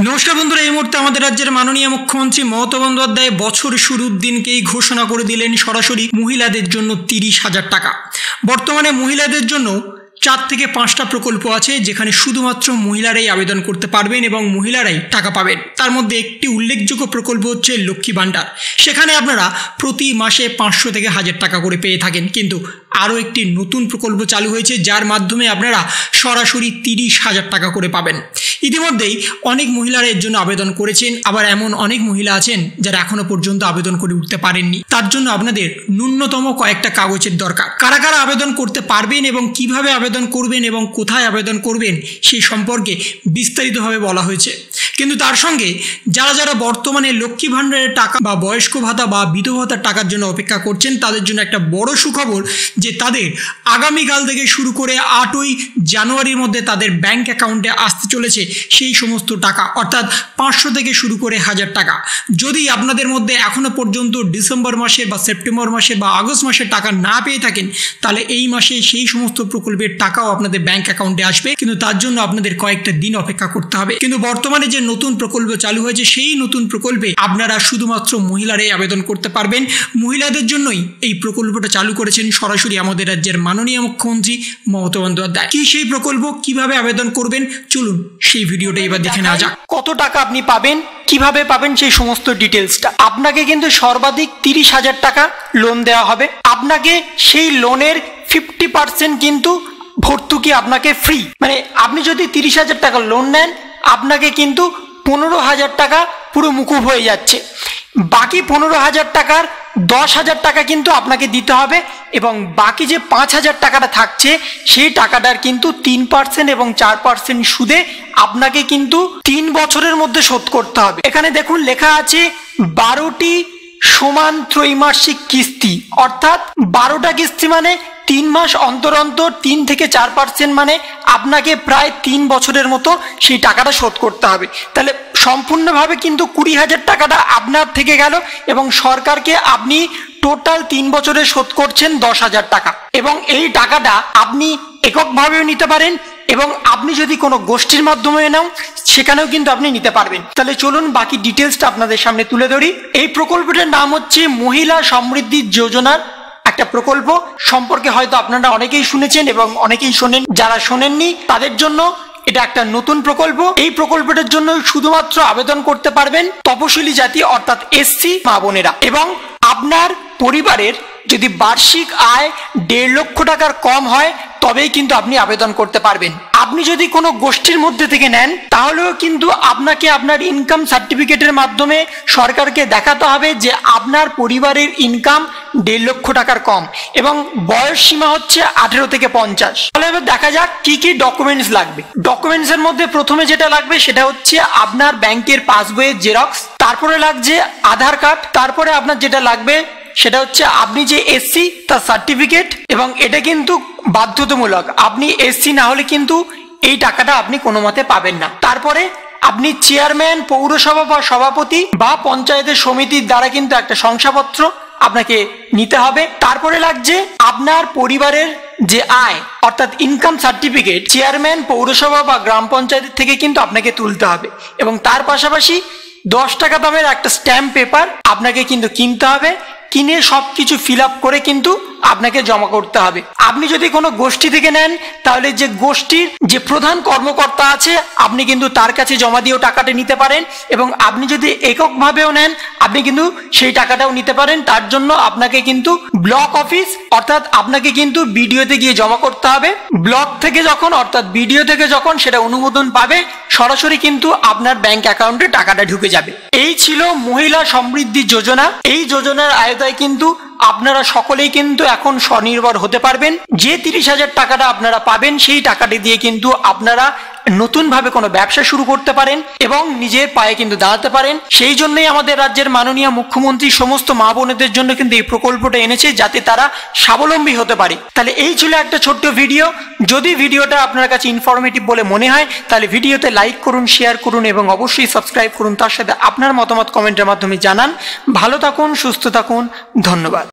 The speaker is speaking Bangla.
নমস্কার বন্ধুরা, এই মুহূর্তে আমাদের রাজ্যের মাননীয় মুখ্যমন্ত্রী মমতা বন্দ্যোপাধ্যায় বছর শুরুর দিনকেই ঘোষণা করে দিলেন সরাসরি মহিলাদের জন্য 30,000 টাকা। বর্তমানে মহিলাদের জন্য 4 থেকে 5টা প্রকল্প আছে, যেখানে শুধুমাত্র মহিলারাই আবেদন করতে পারবেন এবং মহিলারাই টাকা পাবেন। তার মধ্যে একটি উল্লেখযোগ্য প্রকল্প হচ্ছে লক্ষ্মী ভাণ্ডার। সেখানে আপনারা প্রতি মাসে 500 থেকে 1000 টাকা করে পেয়ে থাকেন, কিন্তু আরও একটি নতুন প্রকল্প চালু হয়েছে, যার মাধ্যমে আপনারা সরাসরি 30,000 টাকা করে পাবেন। ইতিমধ্যেই অনেক মহিলারা এর জন্য আবেদন করেছেন, আবার এমন অনেক মহিলা আছেন যারা এখনো পর্যন্ত আবেদন করে উঠতে পারেননি। তার জন্য আপনাদের ন্যূনতম কয়েকটা কাগজের দরকার। কারা কারা আবেদন করতে পারবেন এবং কিভাবে আবেদন করবেন এবং কোথায় আবেদন করবেন সেই সম্পর্কে বিস্তারিতভাবে বলা হয়েছে। কিন্তু তার সঙ্গে যারা যারা বর্তমানে লক্ষ্মী ভাণ্ডারের টাকা বা বয়স্ক ভাতা বা বিধবা ভাতার টাকার জন্য অপেক্ষা করছেন, তাদের জন্য একটা বড় সুখবর যে তাদের আগামীকাল থেকে শুরু করে 8ই জানুয়ারির মধ্যে তাদের ব্যাংক অ্যাকাউন্টে আসতে চলেছে সেই সমস্ত টাকা, অর্থাৎ 500 থেকে শুরু করে 1000 টাকা। যদি আপনাদের মধ্যে এখনও পর্যন্ত ডিসেম্বর মাসে বা সেপ্টেম্বর মাসে বা আগস্ট মাসে টাকা না পেয়ে থাকেন, তাহলে এই মাসে সেই সমস্ত প্রকল্পের টাকাও আপনাদের ব্যাংক অ্যাকাউন্টে আসবে, কিন্তু তার জন্য আপনাদের কয়েকটা দিন অপেক্ষা করতে হবে। কিন্তু বর্তমানে যে নতুন প্রকল্প চালু হয়েছে, সেই নতুন প্রকল্পে আপনারা শুধুমাত্র মহিলারাই আবেদন করতে পারবেন। মহিলাদের জন্যই এই প্রকল্পটা চালু করেছেন সরাসরি আমাদের রাজ্যের মাননীয় মুখ্যমন্ত্রী মমতা বন্দ্যোপাধ্যায়। কি সেই প্রকল্প, কিভাবে আবেদন করবেন, চলুন সেই ভিডিওটা এবার দেখে নেওয়া যাক। কত টাকা আপনি পাবেন, কিভাবে পাবেন সেই সমস্ত ডিটেলসটা। আপনাকে কিন্তু সর্বাধিক 30,000 টাকা লোন দেওয়া হবে। আপনাকে সেই লোনের 50% কিন্তু ভর্তুকি আপনাকে ফ্রি। মানে আপনি যদি 30,000 টাকা লোন নেন, আপনাকে কিন্তু 15,000 টাকা পুরো মুকুব হয়ে যাচ্ছে। বাকি 15,000 টাকার 10,000 টাকা কিন্তু আপনাকে দিতে হবে, এবং বাকি যে 5,000 টাকাটা থাকছে সেই টাকাটার কিন্তু 3% এবং 4% সুদে আপনাকে কিন্তু 3 বছরের মধ্যে শোধ করতে হবে। এখানে দেখুন লেখা আছে 12টি সমান ত্রৈমাসিক কিস্তি, অর্থাৎ 12টা কিস্তি মানে 3 মাস অন্তর অন্তর 3 থেকে 4%, মানে আপনাকে প্রায় 3 বছরের মতো সেই টাকাটা শোধ করতে হবে। তাহলে সম্পূর্ণভাবে কিন্তু 20,000 টাকাটা আপনার থেকে গেল, এবং সরকারকে আপনি টোটাল 3 বছরে শোধ করছেন 10,000 টাকা। এবং এই টাকাটা আপনি এককভাবেও নিতে পারেন, এবং আপনি যদি কোনো গোষ্ঠীর মাধ্যমে নাও সেখানেও কিন্তু আপনি নিতে পারবেন। তাহলে চলুন বাকি ডিটেলসটা আপনাদের সামনে তুলে ধরি। এই প্রকল্পটার নাম হচ্ছে মহিলা সমৃদ্ধি যোজনার একটা প্রকল্প সম্পর্কে হয়তো আপনারা অনেকেই শুনেছেন এবং অনেকেই শোনেন। যারা শোনেননি তাদের জন্য এটা একটা নতুন প্রকল্প। এই প্রকল্পটার জন্য শুধুমাত্র আবেদন করতে পারবেন তপশিলি জাতি অর্থাৎ এসসি মা বোনেরা, এবং আপনার পরিবারের যদি বার্ষিক আয় 1.5 লক্ষ টাকার কম হয় তবেই কিন্তু আপনি আবেদন করতে পারবেন। আপনি যদি কোনো গোষ্ঠীর মধ্যে থেকে নেন, তাহলেও কিন্তু আপনাকে আপনার ইনকাম সার্টিফিকেটের মাধ্যমে সরকারকে দেখাতে হবে যে আপনার পরিবারের ইনকাম 1.5 লক্ষ টাকার কম, এবং বয়স সীমা হচ্ছে 18 থেকে 50। তাহলে এবার দেখা যাক কি কি ডকুমেন্টস লাগবে। ডকুমেন্টসের মধ্যে প্রথমে যেটা লাগবে সেটা হচ্ছে আপনার ব্যাংকের পাসবইয়ের জেরক্স, তারপরে লাগছে আধার কার্ড, তারপরে আপনার যেটা লাগবে সেটা হচ্ছে আপনি যে এসসি তার সার্টিফিকেট, এবং এটা কিন্তু বাধ্যতামূলক। আপনি এসসি না হলে কিন্তু এই টাকাটা আপনি কোনো মতে পাবেন না। তারপরে আপনি চেয়ারম্যান, পৌরসভা বা সভাপতি বা পঞ্চায়েতের সমিতির দ্বারা কিন্তু একটা শংসাপত্র আপনাকে নিতে হবে। তারপরে লাগছে আপনার পরিবারের যে আয় অর্থাৎ ইনকাম সার্টিফিকেট চেয়ারম্যান, পৌরসভা বা গ্রাম পঞ্চায়েত থেকে কিন্তু আপনাকে তুলতে হবে, এবং তার পাশাপাশি 10 টাকা দামের একটা স্ট্যাম্প পেপার আপনাকে কিন্তু কিনতে হবে। কিনে সবকিছু ফিল আপ করে কিন্তু আপনাকে জমা করতে হবে। আপনি যদি কোনো গোষ্ঠী থেকে নেন, তাহলে যে গোষ্ঠীর যে প্রধান কর্মকর্তা আছে আপনি কিন্তু তার কাছে জমা দিয়েও টাকাটা নিতে পারেন, এবং আপনি যদি এককভাবেও নেন আপনি কিন্তু সেই টাকাটাও নিতে পারেন। তার জন্য আপনাকে কিন্তু ব্লক অফিস অর্থাৎ আপনাকে কিন্তু বিডিওতে গিয়ে জমা করতে হবে। ব্লক থেকে যখন অর্থাৎ বিডিও থেকে যখন সেটা অনুমোদন পাবে, সরাসরি কিন্তু আপনার ব্যাংক অ্যাকাউন্টে টাকাটা ঢুকে যাবে। এই ছিল মহিলা সমৃদ্ধি যোজনা। এই যোজনার আয়তায় কিন্তু আপনারা সকলেই কিন্তু এখন স্বনির্ভর হতে পারবেন। যে 30,000 টাকাটা আপনারা পাবেন সেই টাকাটি দিয়ে কিন্তু আপনারা নতুনভাবে কোনো ব্যবসা শুরু করতে পারেন এবং নিজের পায়ে কিন্তু দাঁড়াতে পারেন। সেই জন্যই আমাদের রাজ্যের মাননীয় মুখ্যমন্ত্রী সমস্ত মা বোনেদের জন্য কিন্তু এই প্রকল্পটা এনেছে, যাতে তারা স্বাবলম্বী হতে পারে। তাহলে এই ছিল একটা ছোট্ট ভিডিও। যদি ভিডিওটা আপনার কাছে ইনফরমেটিভ বলে মনে হয় তাহলে ভিডিওতে লাইক করুন, শেয়ার করুন এবং অবশ্যই সাবস্ক্রাইব করুন। তার সাথে আপনার মতামত কমেন্টের মাধ্যমে জানান। ভালো থাকুন, সুস্থ থাকুন, ধন্যবাদ।